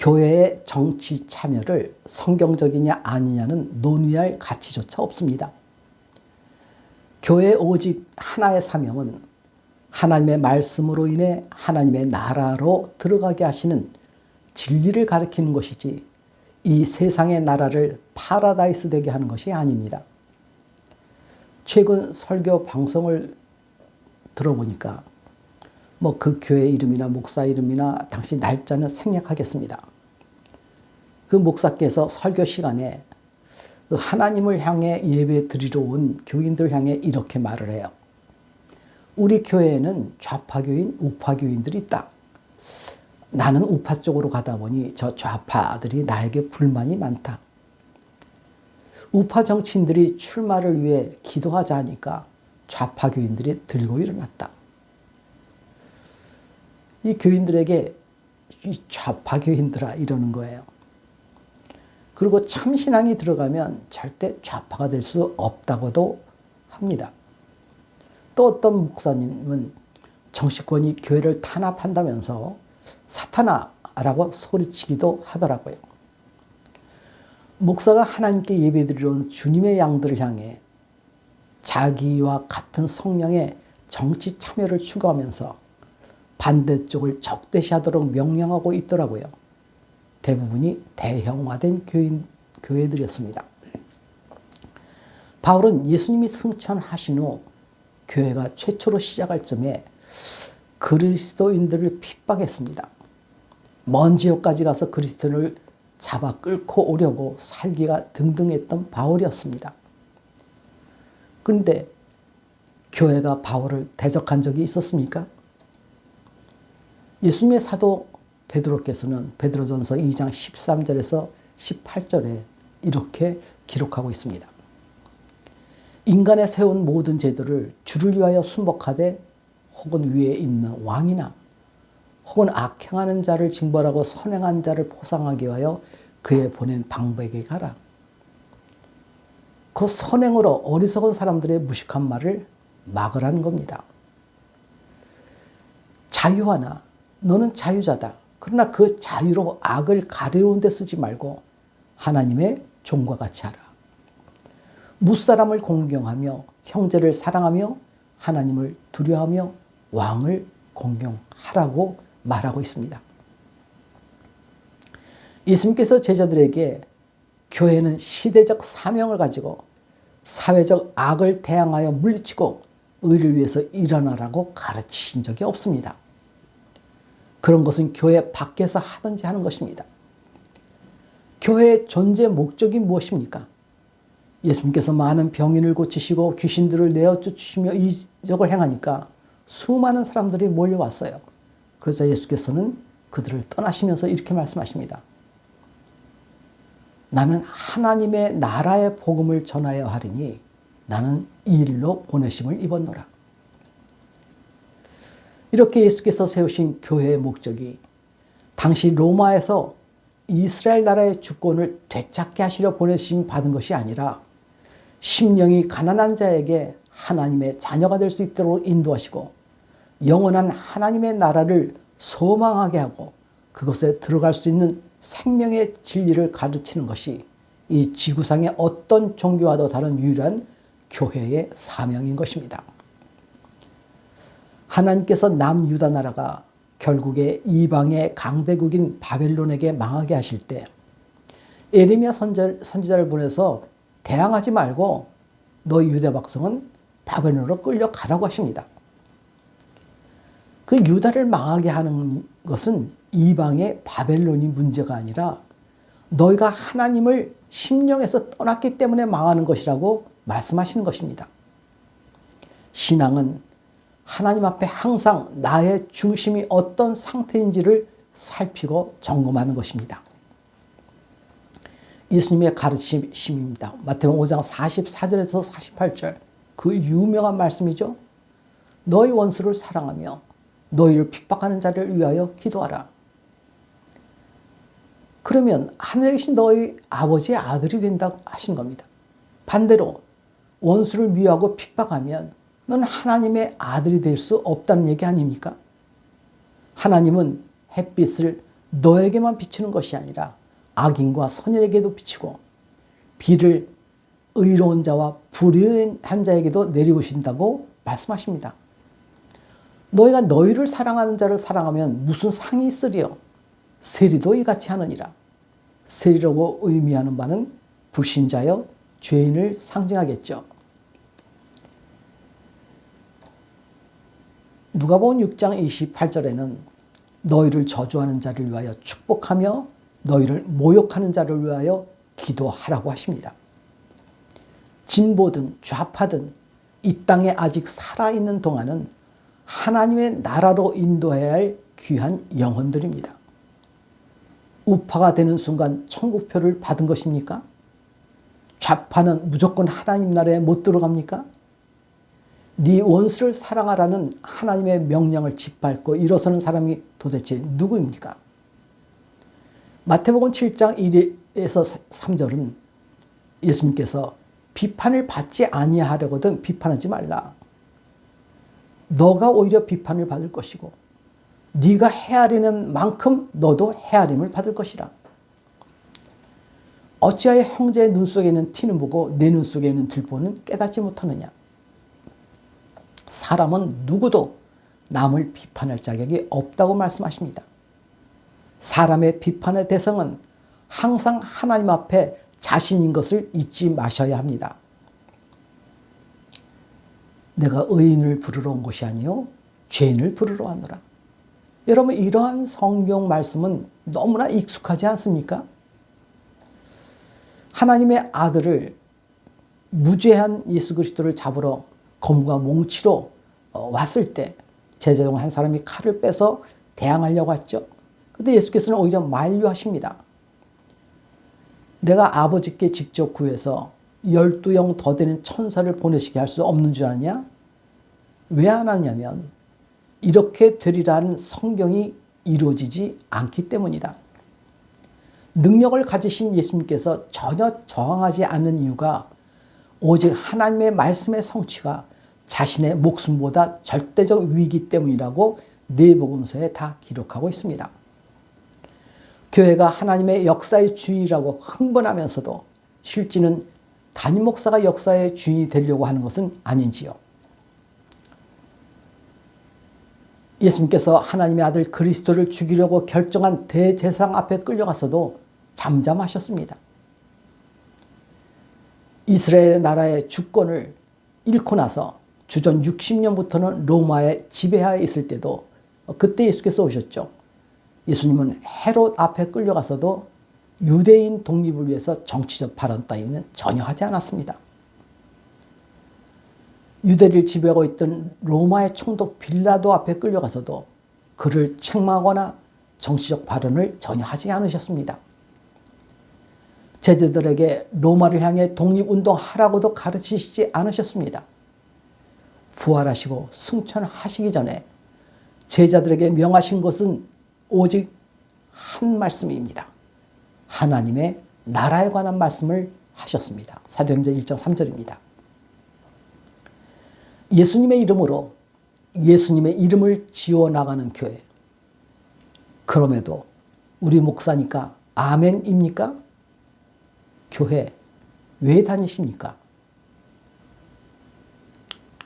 교회의 정치 참여를 성경적이냐 아니냐는 논의할 가치조차 없습니다. 교회의 오직 하나의 사명은 하나님의 말씀으로 인해 하나님의 나라로 들어가게 하시는 진리를 가리키는 것이지 이 세상의 나라를 파라다이스 되게 하는 것이 아닙니다. 최근 설교 방송을 들어보니까 그 교회 이름이나 목사 이름이나 당시 날짜는 생략하겠습니다. 그 목사께서 설교 시간에 하나님을 향해 예배 드리러 온 교인들 향해 이렇게 말을 해요. 우리 교회에는 좌파교인, 우파교인들이 있다. 나는 우파 쪽으로 가다 보니 저 좌파들이 나에게 불만이 많다. 우파 정치인들이 출마를 위해 기도하자 하니까 좌파교인들이 들고 일어났다. 이 교인들에게 이 좌파교인들아 이러는 거예요. 그리고 참신앙이 들어가면 절대 좌파가 될 수 없다고도 합니다. 또 어떤 목사님은 정치권이 교회를 탄압한다면서 사탄아라고 소리치기도 하더라고요. 목사가 하나님께 예배드리러 온 주님의 양들을 향해 자기와 같은 성령의 정치 참여를 추구하면서 반대쪽을 적대시하도록 명령하고 있더라고요. 대부분이 대형화된 교회들이었습니다. 바울은 예수님이 승천하신 후 교회가 최초로 시작할 쯤에 그리스도인들을 핍박했습니다. 먼 지역까지 가서 그리스도인을 잡아 끌고 오려고 살기가 등등했던 바울이었습니다. 그런데 교회가 바울을 대적한 적이 있었습니까? 예수님의 사도 베드로께서는 베드로전서 2장 13절에서 18절에 이렇게 기록하고 있습니다. 인간의 세운 모든 제도를 주를 위하여 순복하되 혹은 위에 있는 왕이나 혹은 악행하는 자를 징벌하고 선행한 자를 포상하기 위하여 그에 보낸 방백에 가라. 그 선행으로 어리석은 사람들의 무식한 말을 막으라는 겁니다. 자유하나 너는 자유자다. 그러나 그 자유로 악을 가리우는 데 쓰지 말고 하나님의 종과 같이 하라. 무사람을 공경하며 형제를 사랑하며 하나님을 두려워하며 왕을 공경하라고 말하고 있습니다. 예수님께서 제자들에게 교회는 시대적 사명을 가지고 사회적 악을 대항하여 물리치고 의를 위해서 일어나라고 가르치신 적이 없습니다. 그런 것은 교회 밖에서 하든지 하는 것입니다. 교회의 존재 목적이 무엇입니까? 예수님께서 많은 병인을 고치시고 귀신들을 내어쫓으시며 이적을 행하니까 수많은 사람들이 몰려왔어요. 그래서 예수께서는 그들을 떠나시면서 이렇게 말씀하십니다. 나는 하나님의 나라의 복음을 전하여 하리니 나는 이 일로 보내심을 입었노라. 이렇게 예수께서 세우신 교회의 목적이 당시 로마에서 이스라엘 나라의 주권을 되찾게 하시려 보내심 받은 것이 아니라 심령이 가난한 자에게 하나님의 자녀가 될 수 있도록 인도하시고 영원한 하나님의 나라를 소망하게 하고 그것에 들어갈 수 있는 생명의 진리를 가르치는 것이 이 지구상의 어떤 종교와도 다른 유일한 교회의 사명인 것입니다. 하나님께서 남유다 나라가 결국에 이방의 강대국인 바벨론에게 망하게 하실 때 예레미야 선지자를 보내서 대항하지 말고 너희 유대 백성은 바벨론으로 끌려가라고 하십니다. 그 유다를 망하게 하는 것은 이방의 바벨론이 문제가 아니라 너희가 하나님을 심령에서 떠났기 때문에 망하는 것이라고 말씀하시는 것입니다. 신앙은 하나님 앞에 항상 나의 중심이 어떤 상태인지를 살피고 점검하는 것입니다. 예수님의 가르침입니다. 마태복음 5장 44절에서 48절 그 유명한 말씀이죠. 너희 원수를 사랑하며 너희를 핍박하는 자를 위하여 기도하라. 그러면 하늘에 계신 너희 아버지의 아들이 된다고 하신 겁니다. 반대로 원수를 미워하고 핍박하면 너는 하나님의 아들이 될 수 없다는 얘기 아닙니까? 하나님은 햇빛을 너에게만 비치는 것이 아니라 악인과 선인에게도 비치고 비를 의로운 자와 불의한 자에게도 내리우신다고 말씀하십니다. 너희가 너희를 사랑하는 자를 사랑하면 무슨 상이 있으리요? 세리도 이같이 하느니라. 세리라고 의미하는 바는 불신자여 죄인을 상징하겠죠. 누가복음 6장 28절에는 너희를 저주하는 자를 위하여 축복하며 너희를 모욕하는 자를 위하여 기도하라고 하십니다. 진보든 좌파든 이 땅에 아직 살아있는 동안은 하나님의 나라로 인도해야 할 귀한 영혼들입니다. 우파가 되는 순간 천국표를 받은 것입니까? 좌파는 무조건 하나님 나라에 못 들어갑니까? 네 원수를 사랑하라는 하나님의 명령을 짓밟고 일어서는 사람이 도대체 누구입니까? 마태복음 7장 1에서 3절은 예수님께서 비판을 받지 아니하려거든 비판하지 말라. 너가 오히려 비판을 받을 것이고 네가 헤아리는 만큼 너도 헤아림을 받을 것이라. 어찌하여 형제의 눈 속에 있는 티는 보고 내 눈 속에 있는 들보는 깨닫지 못하느냐. 사람은 누구도 남을 비판할 자격이 없다고 말씀하십니다. 사람의 비판의 대상은 항상 하나님 앞에 자신인 것을 잊지 마셔야 합니다. 내가 의인을 부르러 온 것이 아니요 죄인을 부르러 왔노라. 여러분, 이러한 성경 말씀은 너무나 익숙하지 않습니까? 하나님의 아들을 무죄한 예수 그리스도를 잡으러 검과 몽치로 왔을 때 제자 중 한 사람이 칼을 빼서 대항하려고 했죠. 그런데 예수께서는 오히려 만류하십니다. 내가 아버지께 직접 구해서 12영 더 되는 천사를 보내시게 할 수 없는 줄 아느냐? 왜 안 하냐면 이렇게 되리라는 성경이 이루어지지 않기 때문이다. 능력을 가지신 예수님께서 전혀 저항하지 않는 이유가 오직 하나님의 말씀의 성취가 자신의 목숨보다 절대적 위기 때문이라고 내복음서에 다 기록하고 있습니다. 교회가 하나님의 역사의 주인이라고 흥분하면서도 실제는 담임 목사가 역사의 주인이 되려고 하는 것은 아닌지요. 예수님께서 하나님의 아들 그리스도를 죽이려고 결정한 대제사장 앞에 끌려가서도 잠잠하셨습니다. 이스라엘 나라의 주권을 잃고 나서 주전 60년부터는 로마의 지배하에 있을 때도 그때 예수께서 오셨죠. 예수님은 헤롯 앞에 끌려가서도 유대인 독립을 위해서 정치적 발언 따위는 전혀 하지 않았습니다. 유대를 지배하고 있던 로마의 총독 빌라도 앞에 끌려가서도 그를 책망하거나 정치적 발언을 전혀 하지 않으셨습니다. 제자들에게 로마를 향해 독립운동하라고도 가르치시지 않으셨습니다. 부활하시고 승천하시기 전에 제자들에게 명하신 것은 오직 한 말씀입니다. 하나님의 나라에 관한 말씀을 하셨습니다. 사도행전 1장 3절입니다. 예수님의 이름으로 예수님의 이름을 지어나가는 교회. 그럼에도 우리 목사니까 아멘입니까? 교회 왜 다니십니까?